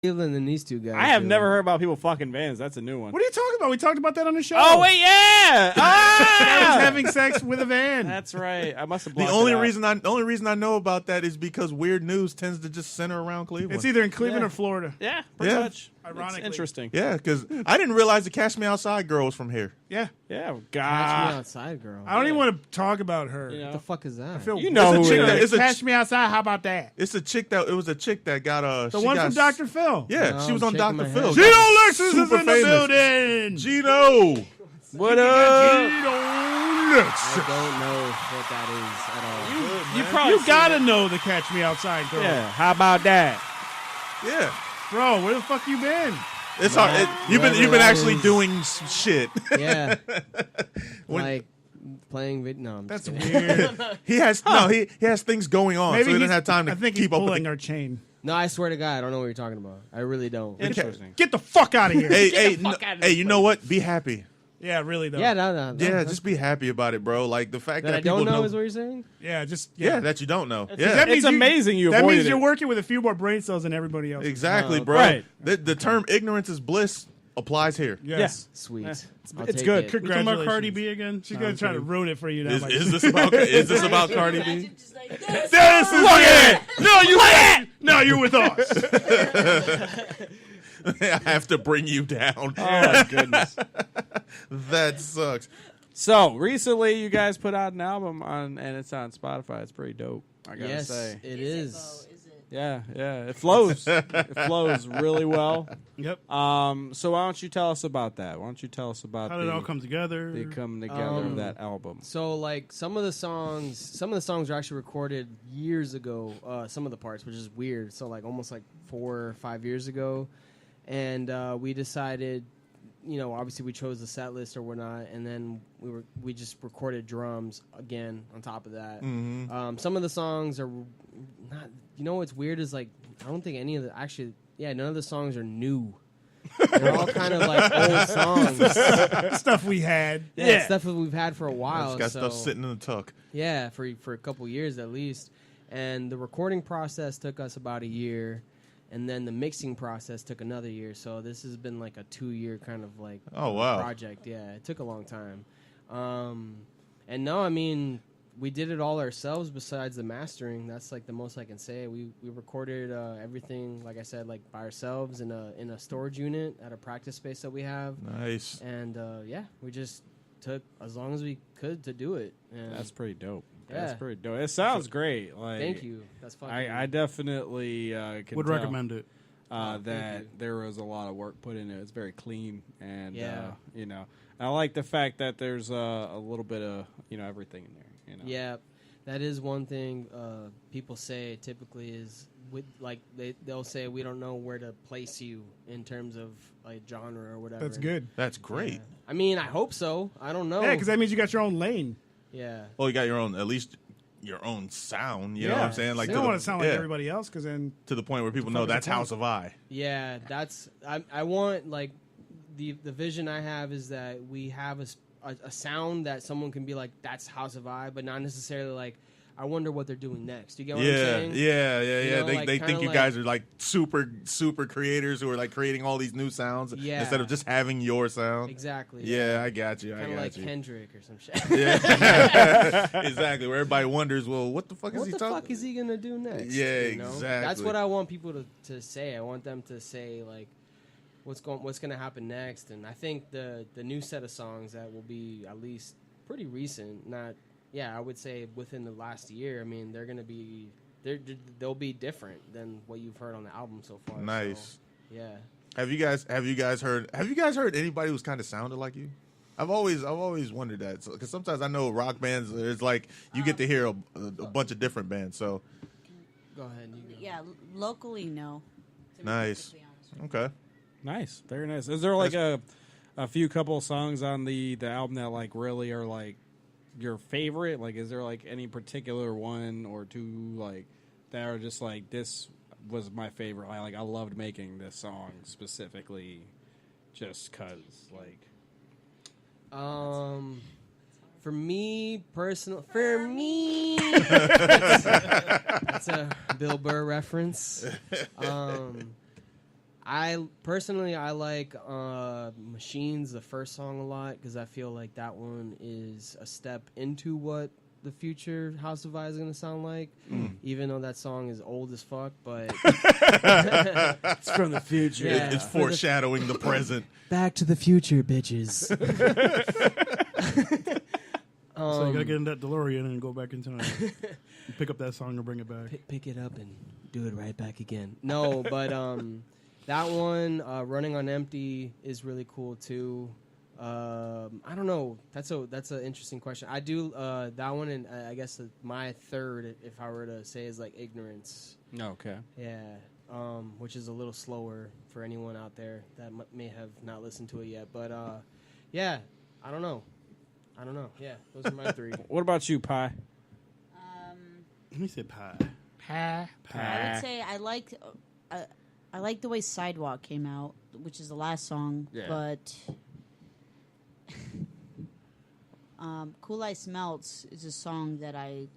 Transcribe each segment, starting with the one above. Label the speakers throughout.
Speaker 1: Cleveland than these two guys.
Speaker 2: I have never heard about people fucking vans. That's a new one.
Speaker 3: What are you talking about? We talked about that on the show.
Speaker 2: Oh wait, yeah.
Speaker 3: I was having sex with a van.
Speaker 2: That's right. I must have.
Speaker 4: The only reason I know about that is because weird news tends to just center around Cleveland.
Speaker 3: It's either in Cleveland or Florida.
Speaker 2: Yeah, pretty much.
Speaker 3: Ironically,
Speaker 2: it's interesting.
Speaker 4: Yeah, because I didn't realize the Cash Me Outside girl was from here.
Speaker 3: Yeah.
Speaker 2: Yeah.
Speaker 1: Catch Me Outside girl.
Speaker 3: I don't even want to talk about her.
Speaker 1: What the fuck is that?
Speaker 3: I feel
Speaker 2: You know who it is.
Speaker 3: Catch Me Outside. How about that?
Speaker 4: It's a chick that got
Speaker 3: The one from Dr. Phil.
Speaker 4: Yeah,
Speaker 1: No,
Speaker 4: she was on
Speaker 1: shaking
Speaker 4: Dr.
Speaker 1: my
Speaker 4: Phil.
Speaker 1: head.
Speaker 3: Gino Lexus is in
Speaker 4: Super
Speaker 3: the
Speaker 4: famous.
Speaker 3: building.
Speaker 4: Gino.
Speaker 2: What up?
Speaker 3: Gino Lexus.
Speaker 1: I don't know what that is at all.
Speaker 2: You probably
Speaker 3: You gotta know the Catch Me Outside girl.
Speaker 2: Yeah. How about that?
Speaker 4: Yeah.
Speaker 3: Bro, where the fuck you been?
Speaker 4: It's hard. You've been actually doing some shit.
Speaker 1: Yeah. Like playing video. No, I'm
Speaker 3: That's
Speaker 1: just kidding.
Speaker 3: weird.
Speaker 4: He has he has things going on, so he doesn't have time to
Speaker 3: I think
Speaker 4: keep
Speaker 3: he's
Speaker 4: up with
Speaker 3: pulling
Speaker 4: the
Speaker 3: our chain.
Speaker 1: No, I swear to God, I don't know what you're talking about. I really don't.
Speaker 2: Interesting.
Speaker 3: Get the fuck out of here.
Speaker 4: Hey, you know what? Be happy.
Speaker 3: Yeah, really though.
Speaker 1: Yeah, no.
Speaker 4: Yeah, just be happy about it, bro. Like the fact
Speaker 1: That
Speaker 4: that
Speaker 1: I
Speaker 4: people
Speaker 1: don't know is what you're saying?
Speaker 3: Yeah, just
Speaker 4: yeah, that you don't know.
Speaker 3: That
Speaker 4: Yeah,
Speaker 3: means
Speaker 2: It's amazing you
Speaker 3: That
Speaker 2: avoided
Speaker 3: means you're
Speaker 2: it.
Speaker 3: working with a few more brain cells than everybody else.
Speaker 4: exactly,
Speaker 1: Oh,
Speaker 4: bro.
Speaker 2: right.
Speaker 4: The term ignorance is bliss applies here.
Speaker 3: Yes.
Speaker 1: Sweet. I'll
Speaker 2: it's
Speaker 1: take
Speaker 2: good.
Speaker 1: it.
Speaker 3: Congratulations.
Speaker 5: Talking about Cardi B again?
Speaker 3: She's gonna try to ruin it for you now.
Speaker 4: Is this about Cardi B?
Speaker 3: This is
Speaker 4: Look at it.
Speaker 3: No, no, you're with us.
Speaker 4: I have to bring you down.
Speaker 2: Oh my goodness.
Speaker 4: That sucks.
Speaker 2: So recently, you guys put out an album and it's on Spotify. It's pretty dope. I gotta
Speaker 1: Yes,
Speaker 2: say.
Speaker 1: it is.
Speaker 2: Yeah. It flows. It flows really well.
Speaker 3: Yep.
Speaker 2: So why don't you tell us about that? Why don't you tell us about
Speaker 5: How did it all come together?
Speaker 2: the coming together of that album?
Speaker 1: So, like, some of the songs were actually recorded years ago. Some of the parts, which is weird. So, like, almost like 4 or 5 years ago, and we decided, obviously we chose the set list or whatnot, and then we just recorded drums again on top of that.
Speaker 4: Mm-hmm.
Speaker 1: Some of the songs are not. What's weird is like I don't think any of the none of the songs are new. They're all kind of like old songs.
Speaker 3: Stuff we had.
Speaker 1: Yeah, stuff that we've had for a while.
Speaker 4: It's got
Speaker 1: so,
Speaker 4: stuff sitting in the tuck.
Speaker 1: Yeah, for a couple years at least. And the recording process took us about a year, and then the mixing process took another year. So this has been like a 2-year kind of like project. Yeah, it took a long time. And no, I mean, we did it all ourselves besides the mastering. That's like the most I can say. We recorded everything, like I said, like by ourselves in a storage unit at a practice space that we have.
Speaker 4: Nice.
Speaker 1: And we just took as long as we could to do it. And
Speaker 2: That's pretty dope.
Speaker 1: Yeah.
Speaker 2: That's pretty dope. It sounds great. Like,
Speaker 1: thank you. That's fun.
Speaker 2: I definitely can
Speaker 5: Would
Speaker 2: tell,
Speaker 5: recommend it.
Speaker 2: that there was a lot of work put into it. It's very clean, and
Speaker 1: Yeah.
Speaker 2: I like the fact that there's a little bit of everything in there.
Speaker 1: Yeah, that is one thing people say typically is with like they'll say we don't know where to place you in terms of like genre or whatever.
Speaker 3: That's good.
Speaker 4: That's great.
Speaker 1: Yeah. I mean, I hope so. I don't know.
Speaker 3: Yeah, because that means you got your own lane.
Speaker 1: Yeah.
Speaker 4: Well, you got at least your own sound. You know what I'm saying? Like
Speaker 3: You don't want to sound like everybody else, because then
Speaker 4: to the point where people know
Speaker 3: fuck is
Speaker 4: that's
Speaker 3: the point?
Speaker 4: House of I.
Speaker 1: Yeah, that's I want like the vision I have is that we have a sound that someone can be like, that's House of I, but not necessarily like, I wonder what they're doing next. You get what I'm saying?
Speaker 4: Yeah.
Speaker 1: know,
Speaker 4: They
Speaker 1: like,
Speaker 4: think
Speaker 1: kinda
Speaker 4: you
Speaker 1: like-
Speaker 4: guys are like super creators who are like creating all these new sounds instead of just having your sound.
Speaker 1: Exactly.
Speaker 4: Yeah, I got you.
Speaker 1: Kind of like
Speaker 4: you.
Speaker 1: Kendrick or some shit.
Speaker 4: Yeah, exactly. Where everybody wonders, well, what the fuck is
Speaker 1: What
Speaker 4: he
Speaker 1: the
Speaker 4: talking?
Speaker 1: fuck is he gonna do next?
Speaker 4: Yeah,
Speaker 1: you know? That's
Speaker 4: exactly.
Speaker 1: what I want people to say. I want them to say like, what's gonna happen next. And I think the new set of songs that will be at least pretty recent. I would say within the last year. I mean, they'll be different than what you've heard on the album so far.
Speaker 4: Nice.
Speaker 1: So, yeah.
Speaker 4: Have you guys heard anybody who's kind of sounded like you? I've always wondered that because sometimes I know rock bands. It's like you get to hear a bunch of different bands. So
Speaker 1: Go ahead. You go.
Speaker 6: Yeah, locally, no. To be
Speaker 4: Nice.
Speaker 6: perfectly honest with you.
Speaker 4: okay.
Speaker 2: Nice, very nice. Is there like a few couple of songs on the album that like really are like your favorite? Like, is there like any particular one or two like that are just like this was my favorite? I loved making this song specifically, just cause like.
Speaker 1: For me personal, that's a Bill Burr reference. I personally like Machines, the first song, a lot because I feel like that one is a step into what the future House of I is going to sound like, even though that song is old as fuck, but
Speaker 2: It's from the future.
Speaker 1: Yeah.
Speaker 4: It's foreshadowing the present.
Speaker 1: Back to the future, bitches.
Speaker 5: So you gotta get in that DeLorean and go back in time. Pick up that song and bring it back.
Speaker 1: Pick it up and do it right back again. No, but that one, Running on Empty, is really cool too. I don't know. That's an interesting question. I do that one, and I guess my third, if I were to say, is like Ignorance.
Speaker 2: Okay.
Speaker 1: Yeah, which is a little slower for anyone out there that may have not listened to it yet. But yeah, I don't know. Yeah, those are my three.
Speaker 2: What about you, Pi?
Speaker 5: Let me say pie.
Speaker 6: I would say I liked the way Sidewalk came out, which is the last song, but Cool Ice Melts is a song that I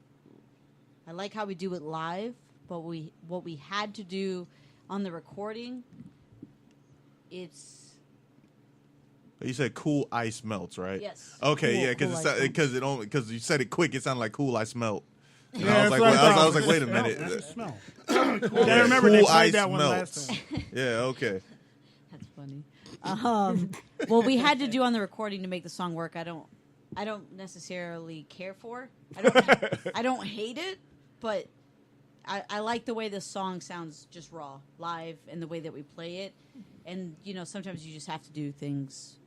Speaker 6: like how we do it live, but what we had to do on the recording, it's...
Speaker 4: You said Cool Ice Melts, right?
Speaker 6: Yes.
Speaker 4: Okay,
Speaker 6: Cool,
Speaker 4: yeah, because you said it quick, it sounded like Cool Ice Melt. And I was
Speaker 3: that's
Speaker 4: like,
Speaker 3: what I
Speaker 4: I was like,
Speaker 3: thought.
Speaker 4: wait a minute.
Speaker 5: That's a smell.
Speaker 3: I remember they
Speaker 4: Cool
Speaker 3: played
Speaker 4: Ice
Speaker 3: that one
Speaker 4: Melts.
Speaker 3: last time.
Speaker 4: Yeah, okay.
Speaker 6: That's funny. Well, we had to do on the recording to make the song work. I don't necessarily care for. I don't hate it, but I like the way the song sounds just raw, live, and the way that we play it. And sometimes you just have to do things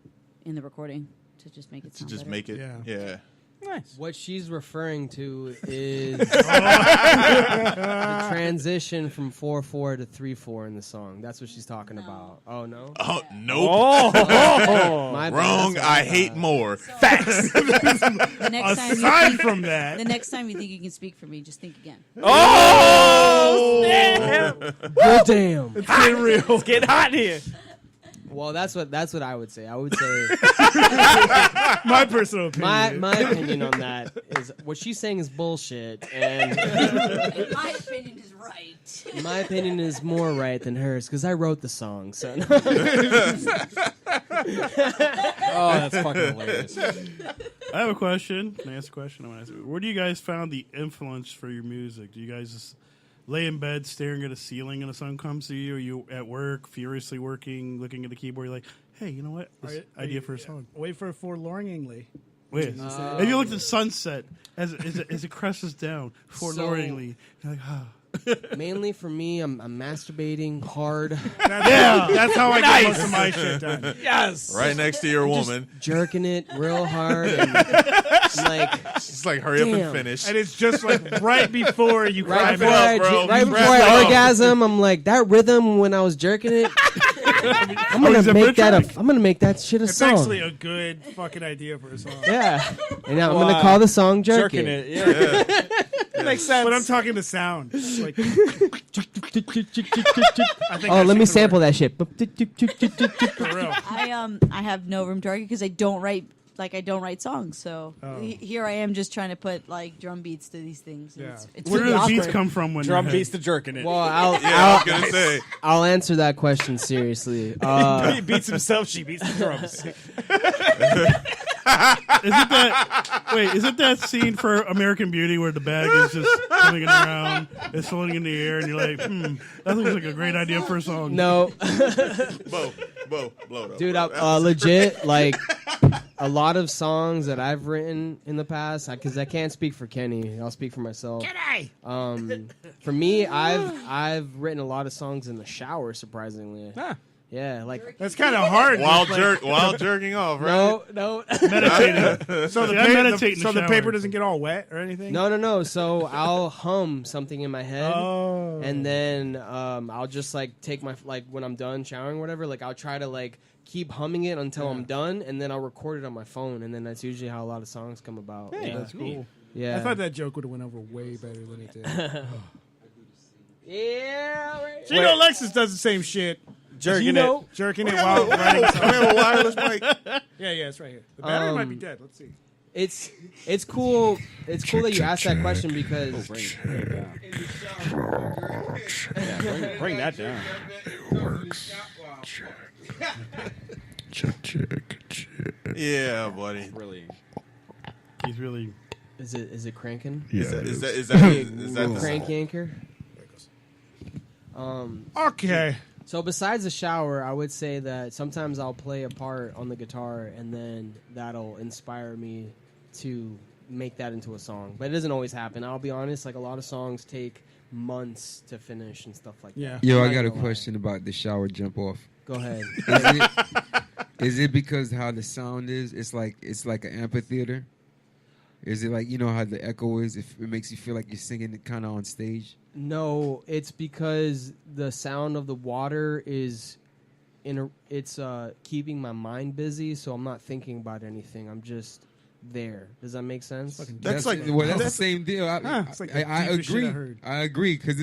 Speaker 6: in the recording to just make it sound better.
Speaker 4: Make it. Yeah.
Speaker 2: Nice.
Speaker 1: What she's referring to is the transition from 4/4 to 3/4 in the song. That's what she's talking about. Oh no.
Speaker 4: Oh, nope.
Speaker 1: My bad.
Speaker 4: Wrong.
Speaker 1: That's what
Speaker 4: I
Speaker 1: thought.
Speaker 4: hate more. Facts.
Speaker 6: The next time
Speaker 3: Aside from that,
Speaker 6: the next time you think you can speak for me, just think again.
Speaker 2: Oh, snap!
Speaker 1: Good damn.
Speaker 3: it's getting real.
Speaker 2: It's getting hot here.
Speaker 1: Well, that's what I would say. I would say
Speaker 3: My personal opinion.
Speaker 1: my opinion on that is what she's saying is bullshit, and
Speaker 6: In my opinion, is right.
Speaker 1: my opinion is more right than hers because I wrote the song. So
Speaker 2: Oh, that's fucking hilarious.
Speaker 5: I have a question. Can I ask a question? I want to ask you. Where do you guys found the influence for your music? Do you guys just lay in bed staring at a ceiling and a song comes to you? Or are you at work, furiously working, looking at the keyboard, you're like, hey, you know what? This idea for a song.
Speaker 3: Wait for forlorningly.
Speaker 5: Wait. If you look at the sunset as it crosses down, forlorningly, you're like, ah.
Speaker 1: mainly for me, I'm masturbating hard,
Speaker 3: That's how I get most of my shit done.
Speaker 2: Yes.
Speaker 4: Right next to your woman.
Speaker 1: jerking it real hard, and I'm like.
Speaker 4: Just like, hurry up and
Speaker 1: Damn.
Speaker 4: finish.
Speaker 3: And it's just like right before you cry.
Speaker 1: Right before,
Speaker 3: back.
Speaker 4: bro.
Speaker 1: right
Speaker 4: You
Speaker 1: before
Speaker 4: wrap it
Speaker 1: I
Speaker 4: up.
Speaker 1: orgasm, I'm like that rhythm when I was jerking it. I'm gonna
Speaker 5: is it
Speaker 1: make that
Speaker 5: track?
Speaker 1: I'm gonna make that shit a
Speaker 3: It's
Speaker 1: song.
Speaker 3: actually a good fucking idea for a song.
Speaker 1: Yeah, and now I'm gonna call the song "Jerking."
Speaker 2: Jerking it. Yeah. That makes sense.
Speaker 3: But I'm talking the sound. It's like, I think
Speaker 1: Oh,
Speaker 3: that
Speaker 1: let me
Speaker 3: shit could
Speaker 1: sample
Speaker 3: work
Speaker 1: that shit.
Speaker 3: for real.
Speaker 6: I have no room to argue because I don't write songs. So here I am just trying to put like drum beats to these things. And
Speaker 3: Yeah.
Speaker 6: it's
Speaker 5: Where do
Speaker 6: really
Speaker 5: the beats
Speaker 6: awkward.
Speaker 5: come from when
Speaker 2: Drum
Speaker 5: you're
Speaker 2: beats to jerking it.
Speaker 1: Well,
Speaker 4: I was gonna say.
Speaker 1: I'll answer that question seriously.
Speaker 2: He beats himself, she beats the drums.
Speaker 5: Isn't that scene for American Beauty where the bag is just swinging around, it's floating in the air, and you're like, that looks like a great idea for a song.
Speaker 1: No,
Speaker 4: Blow though.
Speaker 1: dude, legit, like a lot of songs that I've written in the past, because I can't speak for Kenny, I'll speak for myself. For me, I've written a lot of songs in the shower, surprisingly. Yeah, like
Speaker 3: That's kind of hard.
Speaker 4: While jerking off, right?
Speaker 1: no,
Speaker 5: Meditating.
Speaker 3: So the
Speaker 5: See, I
Speaker 3: paper,
Speaker 5: meditate in the
Speaker 3: so the
Speaker 5: shower.
Speaker 3: paper doesn't get all wet or anything.
Speaker 1: no. So I'll hum something in my head.
Speaker 3: Oh.
Speaker 1: And then I'll just like take my when I'm done showering or whatever, like I'll try to like keep humming it until I'm done, and then I'll record it on my phone, and then that's usually how a lot of songs come about.
Speaker 2: Hey,
Speaker 1: yeah.
Speaker 2: that's cool.
Speaker 1: Yeah.
Speaker 3: I thought that joke would have went over way better than it did.
Speaker 1: Yeah. Right.
Speaker 3: You know, Lexus does the same shit.
Speaker 2: Jerking it.
Speaker 3: Jerking it while writing
Speaker 4: I
Speaker 3: songs.
Speaker 4: have a wireless mic.
Speaker 3: Yeah, it's right here. The battery might be dead. Let's see.
Speaker 1: it's cool. It's cool that you asked that question because
Speaker 2: Bring that down.
Speaker 3: Check.
Speaker 4: Yeah, buddy.
Speaker 2: Really.
Speaker 5: He's really.
Speaker 1: is it cranking?
Speaker 3: Yeah.
Speaker 4: Is that the
Speaker 1: Crank yanker?
Speaker 3: Okay.
Speaker 1: So besides the shower, I would say that sometimes I'll play a part on the guitar, and then that'll inspire me to make that into a song. But it doesn't always happen. I'll be honest. Like a lot of songs take months to finish and stuff like
Speaker 3: Yeah.
Speaker 1: that.
Speaker 7: Yo,
Speaker 1: I'm
Speaker 7: I
Speaker 1: not
Speaker 7: got a
Speaker 1: gonna lie.
Speaker 7: question about the shower jump off.
Speaker 1: Go ahead.
Speaker 7: Is it because how the sound is? It's like an amphitheater. Is it like, you know how the echo is? If it makes you feel like you're singing it kind of on stage.
Speaker 1: No, it's because the sound of the water is it's keeping my mind busy, so I'm not thinking about anything. I'm just there. Does that make sense?
Speaker 4: That's
Speaker 7: the same deal.
Speaker 3: It's like the
Speaker 7: I
Speaker 3: deepest shit
Speaker 7: agree.
Speaker 3: I heard.
Speaker 7: I agree because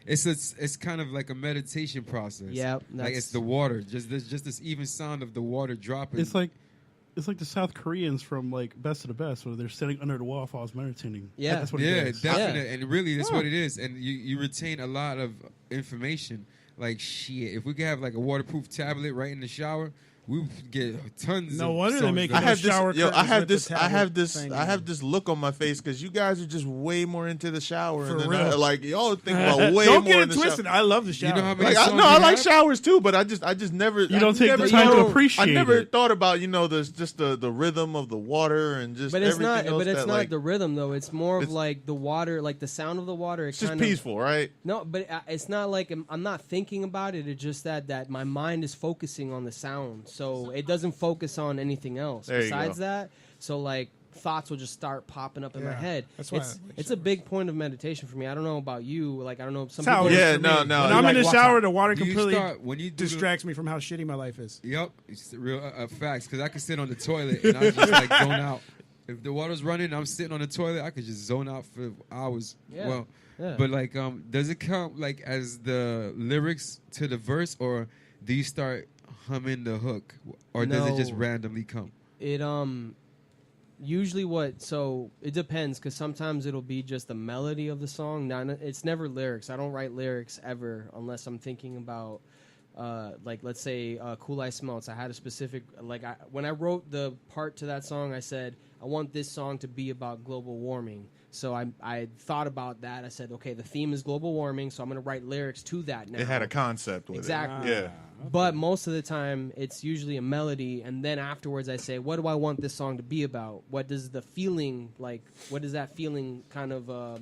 Speaker 7: it's kind of like a meditation process.
Speaker 1: Yep,
Speaker 7: like
Speaker 1: that's-
Speaker 7: it's the water, just this even sound of the water dropping.
Speaker 5: It's like the South Koreans from like Best of the Best, where they're sitting under the waterfalls meditating.
Speaker 1: Yeah.
Speaker 5: That's what
Speaker 7: yeah,
Speaker 5: it is.
Speaker 7: definitely, and really that's what it is. And you retain a lot of information. Like shit, if we could have like a waterproof tablet right in the shower, we would get tons.
Speaker 3: No
Speaker 7: of
Speaker 3: wonder they
Speaker 7: songs
Speaker 3: make
Speaker 7: done.
Speaker 4: I have
Speaker 3: shower
Speaker 4: this. Yo, I
Speaker 3: curtains
Speaker 4: have
Speaker 3: with the
Speaker 4: this. I
Speaker 3: tablet
Speaker 4: have this.
Speaker 3: thing.
Speaker 4: I have this look on my face because you guys are just way more into the shower.
Speaker 3: For
Speaker 4: and then
Speaker 3: real.
Speaker 4: like y'all think about way
Speaker 3: Don't
Speaker 4: more
Speaker 3: get
Speaker 4: in
Speaker 3: it
Speaker 4: the
Speaker 3: twisted.
Speaker 4: shower.
Speaker 3: I love the shower.
Speaker 7: You know how many
Speaker 4: Like,
Speaker 7: songs
Speaker 4: I
Speaker 7: we
Speaker 4: like
Speaker 7: have?
Speaker 4: showers too, but I just never.
Speaker 5: You don't take
Speaker 4: never,
Speaker 5: the time to appreciate
Speaker 4: I never
Speaker 5: it.
Speaker 4: thought about the rhythm of the water and just.
Speaker 1: But it's
Speaker 4: everything
Speaker 1: not.
Speaker 4: else
Speaker 1: But it's
Speaker 4: that,
Speaker 1: not
Speaker 4: like,
Speaker 1: the rhythm though. It's more of
Speaker 4: it's-
Speaker 1: like the water, like the sound of the water.
Speaker 4: It's just peaceful, right?
Speaker 1: No, but it's not like I'm not thinking about it. It's just that my mind is focusing on the sound, so it doesn't focus on anything else
Speaker 4: There you
Speaker 1: besides
Speaker 4: go.
Speaker 1: that. So like thoughts will just start popping up in my
Speaker 3: Yeah,
Speaker 1: head.
Speaker 3: that's why
Speaker 1: It's a big point of meditation for me. I don't know about you. Like I don't know some
Speaker 3: That's how
Speaker 1: people.
Speaker 3: it is
Speaker 4: Yeah,
Speaker 3: for
Speaker 4: no,
Speaker 3: me.
Speaker 4: no.
Speaker 3: When I'm
Speaker 4: Like,
Speaker 3: in the
Speaker 4: watch
Speaker 3: shower,
Speaker 4: out.
Speaker 3: the water
Speaker 7: Do you
Speaker 3: completely
Speaker 7: start when you do
Speaker 3: distracts me from how shitty my life is.
Speaker 7: Yep, it's real facts. Because I can sit on the toilet and I just like zone out. If the water's running, I'm sitting on the toilet. I could just zone out for hours.
Speaker 1: Yeah.
Speaker 7: Well,
Speaker 1: Yeah.
Speaker 7: but like, does it count like as the lyrics to the verse, or do you start humming the hook, or does it just
Speaker 1: No.
Speaker 7: randomly come?
Speaker 1: It usually it depends because sometimes it'll be just the melody of the song. It's never lyrics. I don't write lyrics ever unless I'm thinking about like let's say Cool Eye Smelts. I had a specific when I wrote the part to that song, I said I want this song to be about global warming. So I thought about that. I said, okay, the theme is global warming, so I'm going to write lyrics to that now.
Speaker 4: It had a concept with
Speaker 1: Exactly.
Speaker 4: it. Yeah.
Speaker 1: But most of the time, it's usually a melody, and then afterwards, I say, "What do I want this song to be about? What does the feeling like? What does that feeling kind of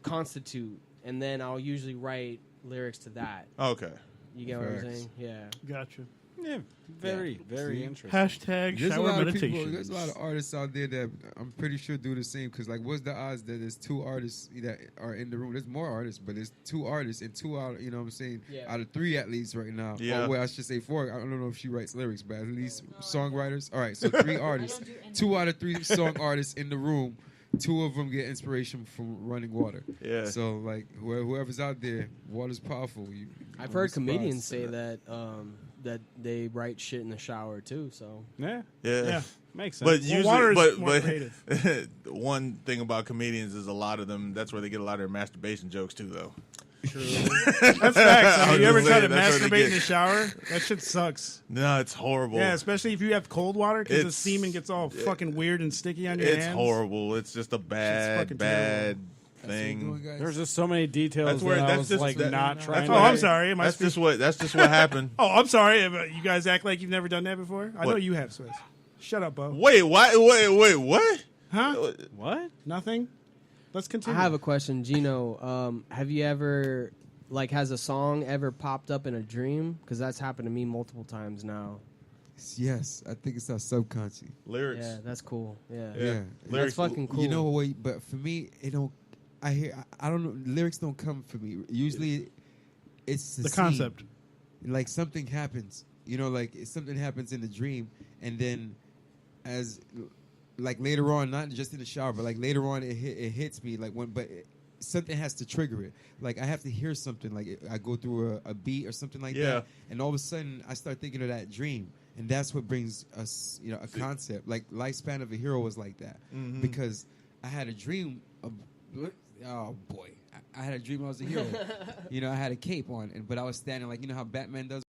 Speaker 1: constitute?" And then I'll usually write lyrics to that.
Speaker 4: Okay.
Speaker 1: You get what I'm
Speaker 7: Facts.
Speaker 1: saying? Yeah.
Speaker 5: Gotcha.
Speaker 2: Yeah, very interesting.
Speaker 5: Hashtag
Speaker 7: There's a
Speaker 5: shower
Speaker 7: lot of
Speaker 5: meditation.
Speaker 7: people. There's a lot of artists out there that I'm pretty sure do the same. Because like, what's the odds that there's two artists that are in the room? There's more artists, but there's two artists and two out. You know what I'm saying?
Speaker 1: Yeah.
Speaker 7: Out of three at least right now.
Speaker 4: Yeah.
Speaker 7: Or, well, I should say four. I don't know if she writes lyrics, but at least songwriters. All right, so three artists. Two out of three song artists in the room. Two of them get inspiration from running water.
Speaker 4: Yeah.
Speaker 7: So like, whoever's out there, water's powerful.
Speaker 1: I've heard comedians say that that they write shit in the shower too. So
Speaker 2: Yeah,
Speaker 4: Yeah.
Speaker 2: makes sense.
Speaker 4: But
Speaker 3: Well,
Speaker 4: usually,
Speaker 3: water is
Speaker 4: but
Speaker 3: more creative.
Speaker 4: one thing about comedians is a lot of them. That's where they get a lot of their masturbation jokes too, though.
Speaker 3: That's facts. I
Speaker 4: I'm
Speaker 3: mean, you ever
Speaker 4: just
Speaker 3: try
Speaker 4: saying,
Speaker 3: to
Speaker 4: that's what they
Speaker 3: masturbate in
Speaker 4: get.
Speaker 3: the shower? That shit sucks.
Speaker 4: No, it's horrible.
Speaker 3: Yeah, especially if you have cold water because the
Speaker 4: It's-
Speaker 3: semen gets all fucking weird and sticky on your
Speaker 4: It's
Speaker 3: hands.
Speaker 4: horrible. It's just a bad,
Speaker 3: fucking
Speaker 4: bad
Speaker 7: That's what we're doing,
Speaker 4: thing.
Speaker 7: guys.
Speaker 2: There's just so many details
Speaker 4: That's where-
Speaker 2: that I
Speaker 4: that's
Speaker 2: was
Speaker 4: just-
Speaker 2: like
Speaker 4: that-
Speaker 2: not
Speaker 4: that's
Speaker 2: trying.
Speaker 3: Oh,
Speaker 2: to
Speaker 3: I'm sorry. Am I
Speaker 4: That's
Speaker 3: speaking?
Speaker 4: just what happened.
Speaker 3: Oh, I'm sorry. You guys act like you've never done that before. I know
Speaker 4: What?
Speaker 3: you have, Swiss. Shut up, Bo.
Speaker 4: Wait, what?
Speaker 3: Huh?
Speaker 2: What?
Speaker 3: Nothing? Let's
Speaker 1: I
Speaker 3: continue.
Speaker 1: have a question, Gino. Have you ever has a song ever popped up in a dream? Because that's happened to me multiple times now.
Speaker 7: Yes, I think it's our subconscious.
Speaker 4: Lyrics.
Speaker 1: Yeah, that's cool. Yeah.
Speaker 7: Yeah.
Speaker 1: That's
Speaker 4: Lyrics.
Speaker 1: fucking cool.
Speaker 7: You know what? But for me, it don't. I don't know. Lyrics don't come for me. Usually, it's
Speaker 5: The
Speaker 7: scene.
Speaker 5: concept.
Speaker 7: Like something happens. You know, like something happens in the dream, and then as like later on, not just in the shower, but like later on, it hits me like something has to trigger it. Like I have to hear something. Like I go through a beat or something like
Speaker 4: Yeah.
Speaker 7: that, and all of a sudden I start thinking of that dream. and that's what brings us, a concept like lifespan of a hero was like that because I had a dream of, oh boy, I had a dream I was a hero. I had a cape on, but I was standing like how Batman does.